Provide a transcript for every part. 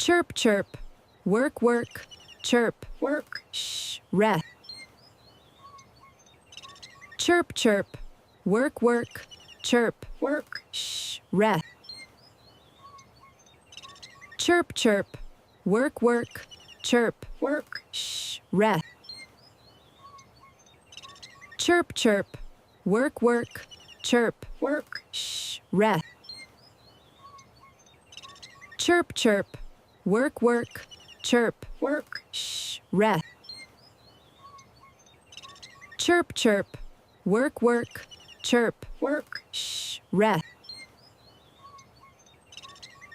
Chirp, chirp. Work, work. Chirp. work, Shh. Rest. Chirp, chirp. Work, work. Chirp. work, Shh. Rest. Chirp, chirp. Work, work. Chirp. work, Shh. Rest. Chirp, chirp. Work, work. Chirp. work, Shh. Rest. Chirp, chirp. Work, work. Chirp. work, Shh. Rest. Chirp, chirp. Work, work. Chirp. work, Shh. Rest.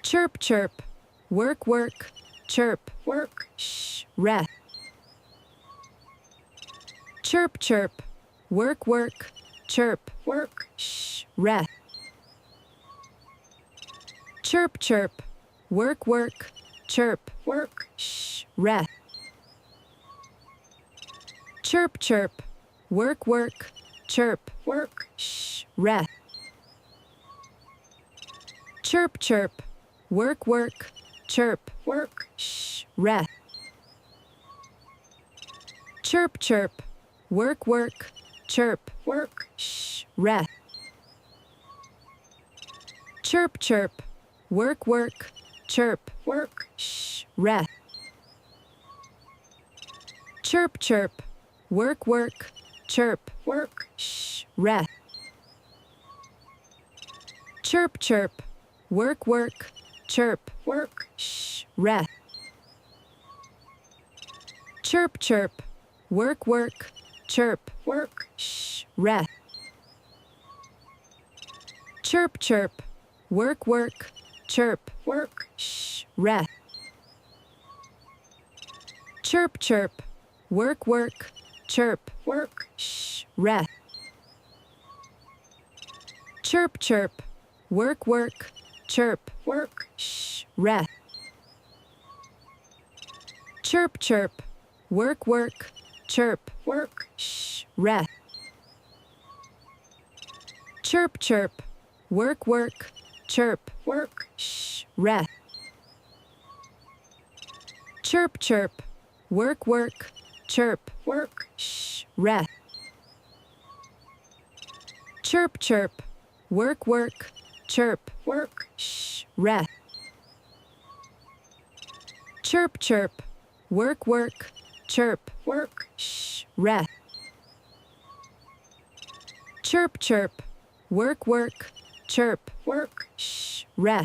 Chirp, chirp. Work, work. Chirp. work, Shh. Rest. Chirp, chirp. Work, work. Chirp. work, Shh. Rest. Chirp, chirp. Work, work. Chirp. work, Shh. Rest. Chirp, chirp. Work, work. Chirp. work, Shh. Rest. Chirp, chirp. Work, work. Chirp. work, Shh. Rest. Chirp, chirp. Work, work. Chirp. work, Shh. Rest. Chirp, chirp. Work, work. Chirp. work, Shh. Rest. Chirp, chirp. Work, work. Chirp. work, Shh. Rest. Chirp, chirp. Work, work. Chirp. work, Shh. Rest. Chirp, chirp. Work, work. Chirp. work, Shh. Rest. Chirp, chirp. Work, work. Chirp. work, Shh. Rest. Chirp, chirp. Work, work. Chirp. work, Shh. Rest. Chirp, chirp. Work, work. Chirp. work, Shh. Rest. Chirp, chirp. Work, work. Chirp. work, Shh. Rest. Chirp, chirp. Work, work. Chirp. work, Shh. Rest. Chirp, chirp. Work, work. Chirp. work, Shh. Rest. Chirp, chirp. Work, work. Chirp. work, Shh. Rest. Chirp, chirp. Work, work. Chirp. work, Shh. Rest. Chirp, chirp. Work, work. Chirp. work, Shh. Rest.